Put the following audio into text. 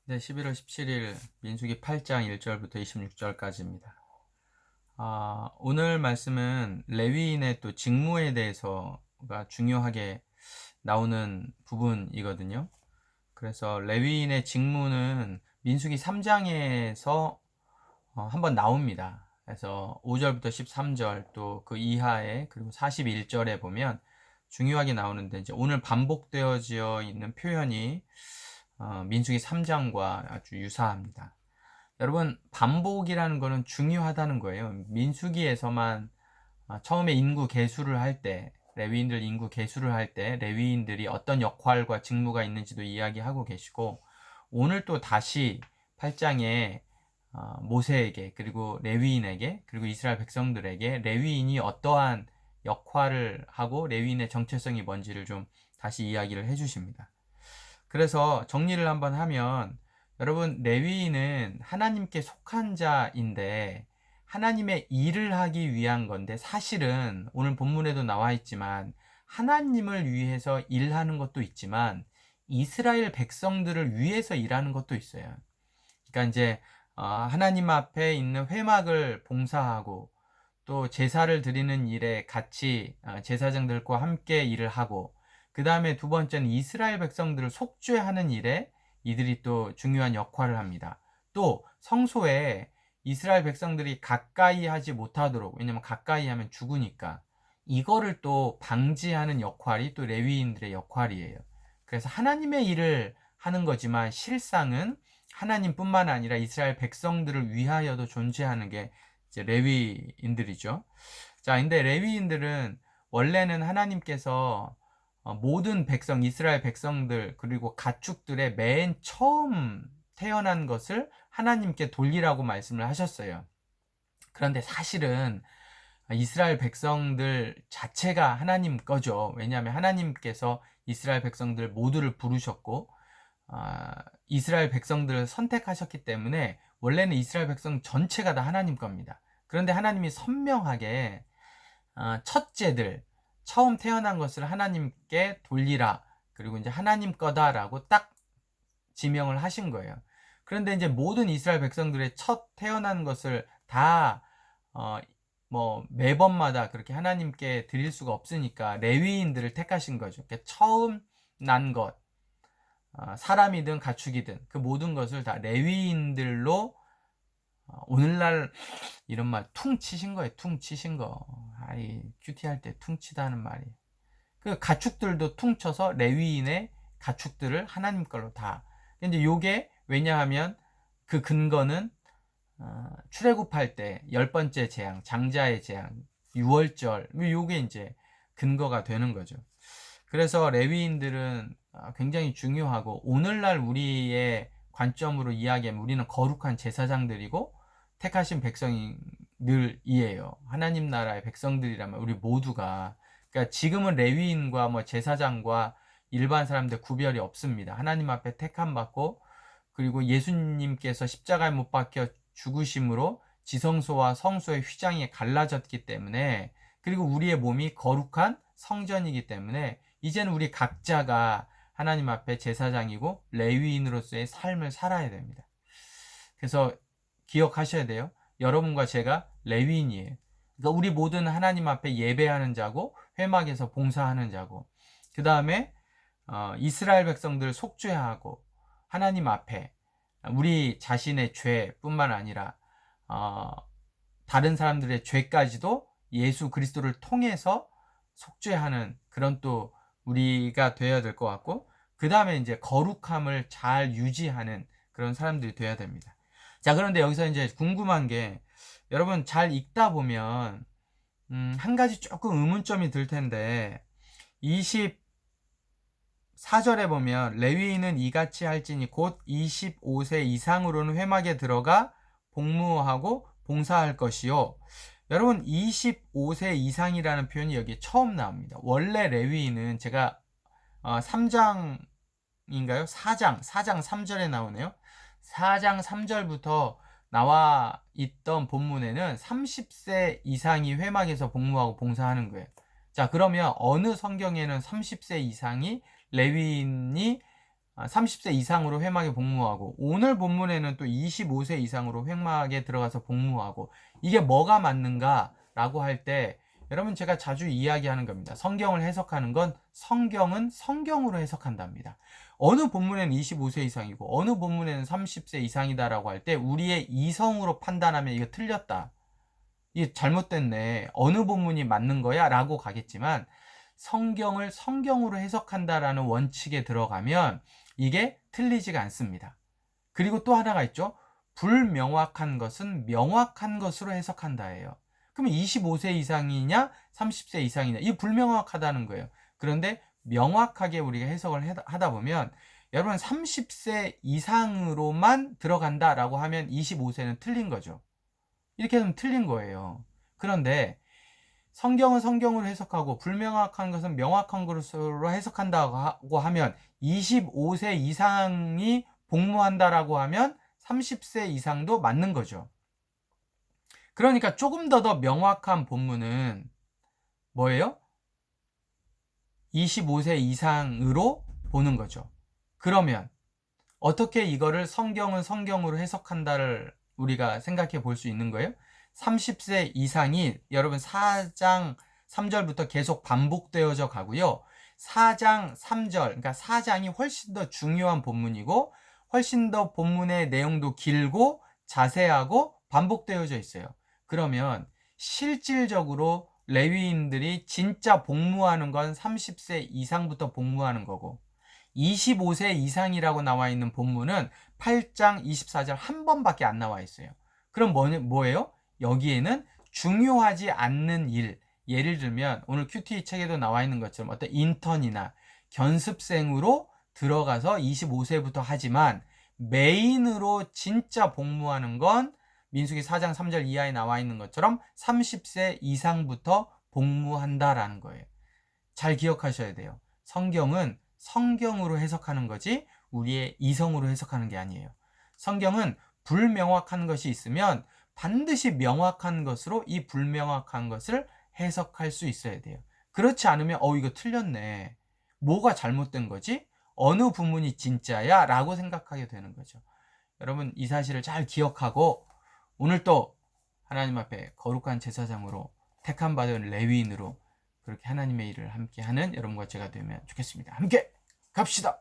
네, 11월 17일 민수기 8장 1절부터 26절까지입니다. 오늘 말씀은 레위인의 또 직무에 대해서가 중요하게 나오는 부분이거든요. 그래서 레위인의 직무는 민수기 3장에서 한번 나옵니다. 그래서 5절부터 13절 또 그 이하에 그리고 41절에 보면 중요하게 나오는데 이제 오늘 반복되어져 있는 표현이 민수기 3장과 아주 유사합니다. 여러분, 반복이라는 것은 중요하다는 거예요. 민수기에서만 처음에 인구 계수를 할 때, 레위인들 인구 계수를 할 때 레위인들이 어떤 역할과 직무가 있는지도 이야기하고 계시고, 오늘 또 다시 8장에 모세에게 그리고 레위인에게 그리고 이스라엘 백성들에게 레위인이 어떠한 역할을 하고 레위인의 정체성이 뭔지를 좀 다시 이야기를 해주십니다. 그래서 정리를 한번 하면 여러분, 레위인은 하나님께 속한 자인데 하나님의 일을 하기 위한 건데, 사실은 오늘 본문에도 나와 있지만 하나님을 위해서 일하는 것도 있지만 이스라엘 백성들을 위해서 일하는 것도 있어요. 그러니까 이제 하나님 앞에 있는 회막을 봉사하고 또 제사를 드리는 일에 같이 제사장들과 함께 일을 하고, 그 다음에 두 번째는 이스라엘 백성들을 속죄하는 일에 이들이 또 중요한 역할을 합니다. 또 성소에 이스라엘 백성들이 가까이 하지 못하도록, 왜냐면 가까이 하면 죽으니까, 이거를 또 방지하는 역할이 또 레위인들의 역할이에요. 그래서 하나님의 일을 하는 거지만 실상은 하나님뿐만 아니라 이스라엘 백성들을 위하여도 존재하는 게 이제 레위인들이죠. 자, 근데 레위인들은 원래는 하나님께서 모든 백성, 이스라엘 백성들, 그리고 가축들의 맨 처음 태어난 것을 하나님께 돌리라고 말씀을 하셨어요. 그런데 사실은 이스라엘 백성들 자체가 하나님 거죠. 왜냐하면 하나님께서 이스라엘 백성들 모두를 부르셨고, 이스라엘 백성들을 선택하셨기 때문에 원래는 이스라엘 백성 전체가 다 하나님 겁니다. 그런데 하나님이 선명하게 첫째들, 처음 태어난 것을 하나님께 돌리라, 그리고 이제 하나님 거다라고 딱 지명을 하신 거예요. 그런데 이제 모든 이스라엘 백성들의 첫 태어난 것을 다 뭐 매번마다 그렇게 하나님께 드릴 수가 없으니까 레위인들을 택하신 거죠. 그러니까 처음 난 것, 사람이든 가축이든 그 모든 것을 다 레위인들로, 오늘날 이런 말 퉁 치신 거예요. 퉁 치신 거. 아이, 큐티할 때 퉁 치다는 말이. 그 가축들도 퉁 쳐서 레위인의 가축들을 하나님 걸로 다. 근데 요게 왜냐하면 그 근거는 출애굽할 때 10번째 재앙, 장자의 재앙, 유월절, 요게 이제 근거가 되는 거죠. 그래서 레위인들은 굉장히 중요하고, 오늘날 우리의 관점으로 이야기하면 우리는 거룩한 제사장들이고 택하신 백성들이에요. 하나님 나라의 백성들이라면 우리 모두가, 그러니까 지금은 레위인과 뭐 제사장과 일반 사람들 구별이 없습니다. 하나님 앞에 택함 받고, 그리고 예수님께서 십자가에 못 박혀 죽으심으로 지성소와 성소의 휘장이 갈라졌기 때문에, 그리고 우리의 몸이 거룩한 성전이기 때문에 이제는 우리 각자가 하나님 앞에 제사장이고 레위인으로서의 삶을 살아야 됩니다. 그래서 기억하셔야 돼요. 여러분과 제가 레위인이에요. 그러니까 우리 모두는 하나님 앞에 예배하는 자고 회막에서 봉사하는 자고, 그 다음에 이스라엘 백성들 속죄하고 하나님 앞에 우리 자신의 죄뿐만 아니라 다른 사람들의 죄까지도 예수 그리스도를 통해서 속죄하는 그런 또 우리가 되어야 될 것 같고, 그 다음에 이제 거룩함을 잘 유지하는 그런 사람들이 되어야 됩니다. 자, 그런데 여기서 이제 궁금한 게, 여러분 잘 읽다 보면 한 가지 조금 의문점이 들 텐데, 24절에 보면 레위인은 이같이 할지니 곧 25세 이상으로는 회막에 들어가 복무하고 봉사할 것이요. 여러분, 25세 이상이라는 표현이 여기 처음 나옵니다. 원래 레위인은 제가 3장인가요? 4장 3절에 나오네요. 4장 3절부터 나와 있던 본문에는 30세 이상이 회막에서 복무하고 봉사하는 거예요. 자, 그러면 어느 성경에는 30세 이상이 레위인이 30세 이상으로 회막에 복무하고, 오늘 본문에는 또 25세 이상으로 회막에 들어가서 복무하고, 이게 뭐가 맞는가 라고 할 때, 여러분 제가 자주 이야기하는 겁니다. 성경을 해석하는 건 성경은 성경으로 해석한답니다. 어느 본문에는 25세 이상이고 어느 본문에는 30세 이상이다라고 할 때 우리의 이성으로 판단하면 이거 틀렸다, 이게 잘못됐네, 어느 본문이 맞는 거야 라고 가겠지만, 성경을 성경으로 해석한다라는 원칙에 들어가면 이게 틀리지가 않습니다. 그리고 또 하나가 있죠. 불명확한 것은 명확한 것으로 해석한다예요. 그러면 25세 이상이냐 30세 이상이냐, 이 불명확하다는 거예요. 그런데 명확하게 우리가 해석을 하다 보면, 여러분 30세 이상으로만 들어간다라고 하면 25세는 틀린 거죠. 이렇게 하면 틀린 거예요. 그런데 성경은 성경으로 해석하고 불명확한 것은 명확한 것으로 해석한다고 하면, 25세 이상이 복무한다라고 하면 30세 이상도 맞는 거죠. 그러니까 조금 더 명확한 본문은 뭐예요? 25세 이상으로 보는 거죠. 그러면 어떻게 이거를 성경은 성경으로 해석한다를 우리가 생각해 볼 수 있는 거예요? 30세 이상이 여러분 4장 3절부터 계속 반복되어져 가고요. 4장 3절, 그러니까 4장이 훨씬 더 중요한 본문이고, 훨씬 더 본문의 내용도 길고 자세하고 반복되어져 있어요. 그러면 실질적으로 레위인들이 진짜 복무하는 건 30세 이상부터 복무하는 거고, 25세 이상이라고 나와 있는 본문은 8장 24절 한 번밖에 안 나와 있어요. 그럼 뭐예요? 여기에는 중요하지 않는 일, 예를 들면 오늘 큐티 책에도 나와 있는 것처럼 어떤 인턴이나 견습생으로 들어가서 25세부터 하지만, 메인으로 진짜 복무하는 건 민수기 4장 3절 이하에 나와 있는 것처럼 30세 이상부터 복무한다라는 거예요. 잘 기억하셔야 돼요. 성경은 성경으로 해석하는 거지 우리의 이성으로 해석하는 게 아니에요. 성경은 불명확한 것이 있으면 반드시 명확한 것으로 이 불명확한 것을 해석할 수 있어야 돼요. 그렇지 않으면 이거 틀렸네, 뭐가 잘못된 거지? 어느 부분이 진짜야? 라고 생각하게 되는 거죠. 여러분 이 사실을 잘 기억하고, 오늘 또 하나님 앞에 거룩한 제사장으로 택함 받은 레위인으로 그렇게 하나님의 일을 함께 하는 여러분과 제가 되면 좋겠습니다. 함께 갑시다.